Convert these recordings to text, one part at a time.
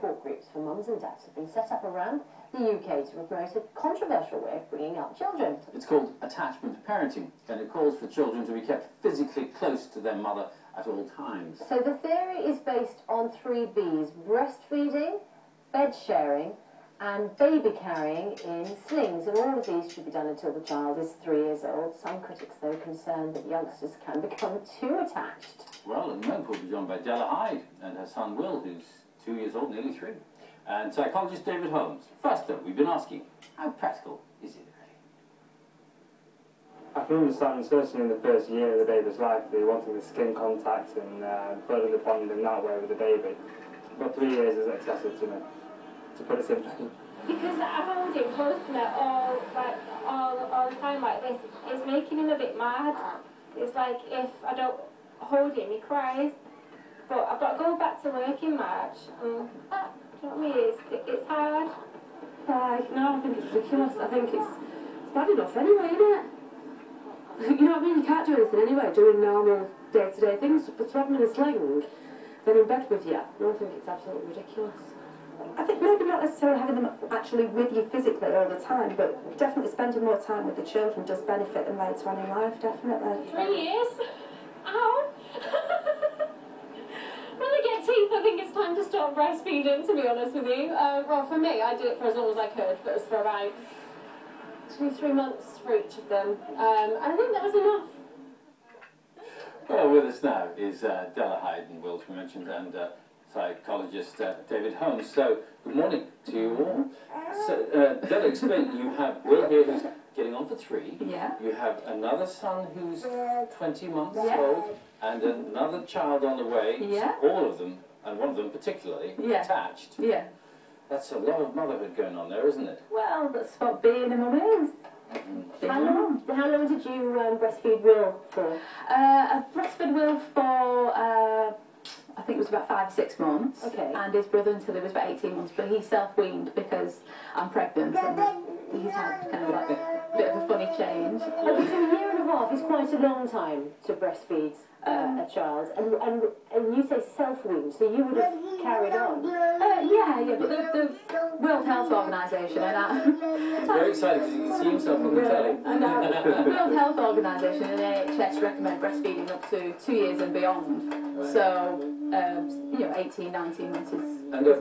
support groups for mums and dads have been set up around the UK to promote a controversial way of bringing up children. It's called attachment parenting, and it calls for children to be kept physically close to their mother at all times. So the theory is based on 3 Bs: breastfeeding, bed sharing, and baby carrying in slings, and all of these should be done until the child is 3 years old. Some critics, though, are concerned that youngsters can become too attached. Well, at the moment we'll be joined by Della Hyde and her son Will, who's 2 years old, nearly 3, and psychologist David Holmes. First, though, we've been asking, how practical is it really? I can understand, especially in the first year of the baby's life, they're wanting the skin contact and building the bond in that way with the baby. But 3 years is excessive to me, to put it simply. Because I hold him close to me all the time like this, it's making him a bit mad. It's like if I don't hold him, he cries. But I've got to go back to work in March. Do you know what I mean? It's hard. No, I think it's ridiculous. I think it's bad enough anyway, isn't it? You know what I mean? You can't do anything anyway, doing normal day-to-day things. But to have them in a sling, then in bed with you, I think it's absolutely ridiculous. I think maybe not necessarily having them actually with you physically all the time, but definitely spending more time with the children does benefit them later on in life, definitely. 3 years? Ow! When they get teeth, I think it's time to stop breastfeeding, to be honest with you. Well, for me, I did it for as long as I could, but it was for about 2-3 months for each of them. And I think that was enough. Well, with us now is Della Hyde and Will, we mentioned, and psychologist David Holmes. So, good morning to you all. So, Della, explain, you have Will here who's getting on for 3. Yeah. You have another son who's 20 months old, and another child on the way. Yeah. All of them, and one of them particularly, attached. Yeah. That's a lot of motherhood going on there, isn't it? Well, that's what being a mum is. How long did you breastfeed Will for? I breastfed Will for, I think it was about 5 or 6 months. Okay. And his brother until he was about 18 months, but he self-weaned because I'm pregnant and he's had kind of like a bit of a funny change. Okay, so 1.5 years is quite a long time to breastfeed a child, and you say self-weaned, so you would have carried on. Yeah, but the World Health Organisation and He's very excited because you can see himself on the telly. the World Health Organisation and NHS recommend breastfeeding up to 2 years and beyond. Right. So, you know, 18, 19 months is And are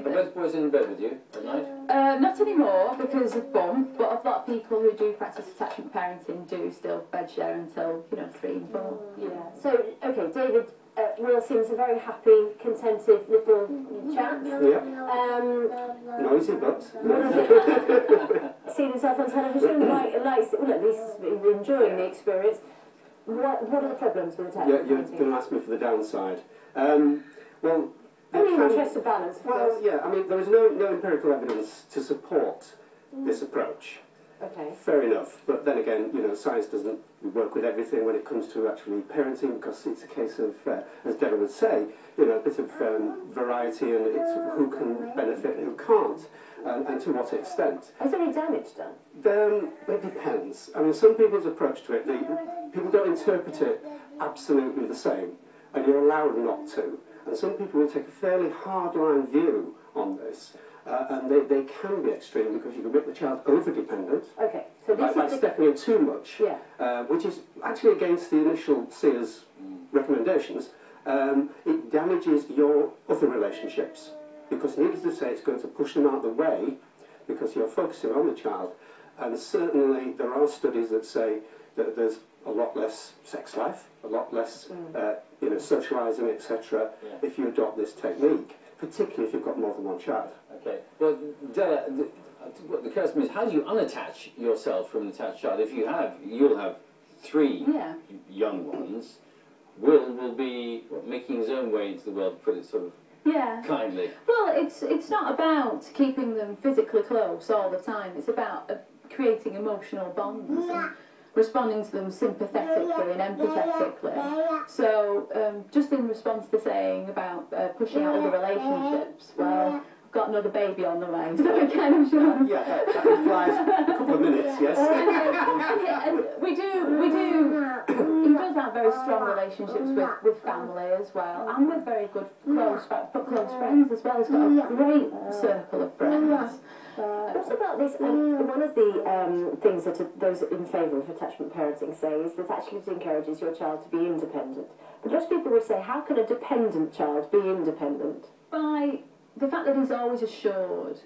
both boys in bed with you at night? Not anymore because of bump, but a lot of people who do practice attachment parenting do still bed share until, you know, 3 and 4. Yeah. So, okay, David, Will seems a very happy, contented little chap. Yeah. Noisy, but... Seen himself on television, well, at least enjoying the experience. What are the problems with attachment Yeah, you're parenting? going to ask me for the downside. Well... Only in the interest of balance, of course. Well, yeah, I mean, there is no empirical evidence to support this approach. Okay. Fair enough, but then again, you know, science doesn't work with everything when it comes to actually parenting, because it's a case of, as Della would say, you know, a bit of variety, and it's who can benefit and who can't, and to what extent. Is there any damage done? It depends. I mean, some people's approach to it, people don't interpret it absolutely the same, and you're allowed not to. And some people will take a fairly hard-line view on this, and they can be extreme because you can make the child over-dependent. Okay, so this by stepping in too much, which is actually against the initial seer's recommendations. It damages your other relationships, because needless to say, it's going to push them out of the way because you're focusing on the child. And certainly there are studies that say that there's a lot less sex life, a lot less you know, socialising, etc. if you adopt this technique, particularly if you've got more than one child. Okay. Well, Della, what occurs to me is, how do you unattach yourself from an attached child? If you have, you'll have 3 young ones. Will be making his own way into the world, to put it sort of kindly. Well, it's not about keeping them physically close all the time. It's about creating emotional bonds and responding to them sympathetically and empathetically. So, just in response to saying about pushing out other relationships, well, I've got got another baby on the way, so it kind of shows. Yeah, that implies a couple of minutes, yes. And we do, he does have very strong relationships with family as well, and with very good close friends as well. He's got a great circle of friends. What about this? One of the things that those in favour of attachment parenting say is that actually it encourages your child to be independent. But most people would say, how can a dependent child be independent? By the fact that he's always assured,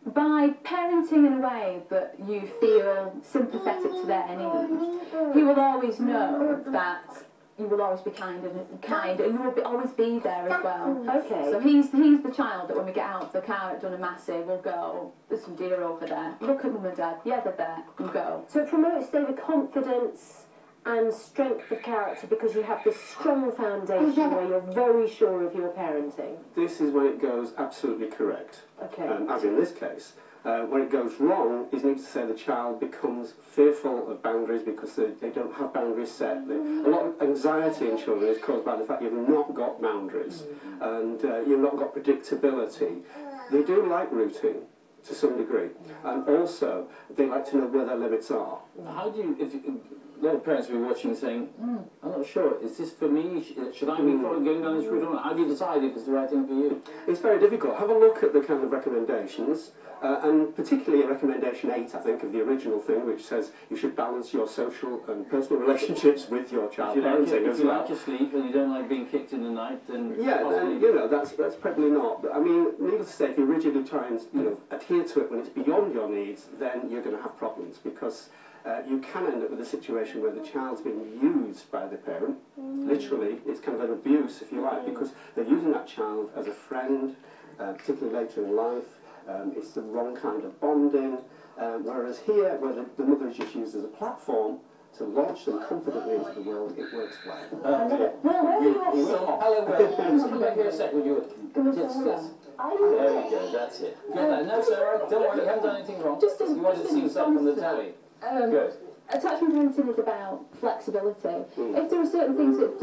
by parenting in a way that you feel sympathetic to their needs, he will always know that you will always be kind, and you will always be there as well. Okay. So he's the child that when we get out of the car at Dunamasi, we'll go, there's some deer over there, look at mum and dad, yeah, they're there, and go. So it promotes the confidence and strength of character because you have this strong foundation where you're very sure of your parenting. This is when it goes absolutely correct. Okay. As in this case. When it goes wrong is needs to say the child becomes fearful of boundaries because they don't have boundaries set. A lot of anxiety in children is caused by the fact you've not got boundaries and you've not got predictability. They do like routine to some degree, and also they like to know where their limits are. How do you, a lot of parents will be watching saying, I'm not sure, is this for me? Should I be going down this route or not? How do you decide if it's the right thing for you? It's very difficult. Have a look at the kind of recommendations, and particularly recommendation 8, I think, of the original thing, which says you should balance your social and personal relationships with your child parenting as well. If you like to sleep and you don't like being kicked in the night, then then, you know, that's probably not. But I mean, needless to say, if you rigidly try and adhere to it when it's beyond your needs, then you're going to have problems because you can end up with a situation where the child's being used by the parent. Literally, it's kind of an abuse, if you like, because they're using that child as a friend, particularly later in life. It's the wrong kind of bonding. Whereas here, where the mother is just used as a platform to launch them confidently into the world, it works well. Hello, Will. Come back here a second. There we go, that's it. No, sir, don't worry, you haven't done anything wrong. You wanted to see yourself on the telly. Good. Attachment parenting is about flexibility. If there are certain things that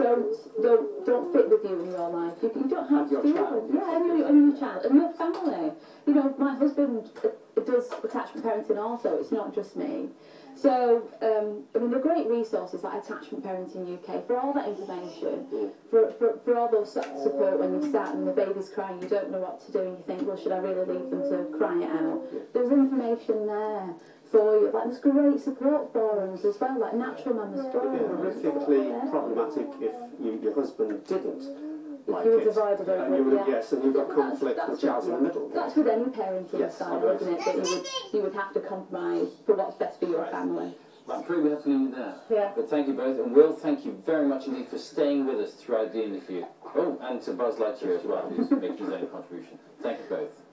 don't fit with you in your life, you don't have to do them. Yeah, and your child and your family. You know, my husband does attachment parenting also. It's not just me. So, I mean, there are great resources like Attachment Parenting UK for all that information, for all those support when you start and the baby's crying, you don't know what to do and you think, well, should I really leave them to cry it out? There's information there for you. Like, there's great support forums as well, like Natural Mama's Story. It'd be horrifically problematic if your husband didn't like you were it. divided over it, Yes, and you've got conflict with the child in the middle. That's with any parenting style, isn't it? That you would have to compromise for what's best for your family. I'm afraid we have to leave it there. Yeah. But thank you both, and Will, thank you very much indeed for staying with us throughout the interview. Oh, and to Buzz Lightyear as well, who's making his own contribution. Thank you both.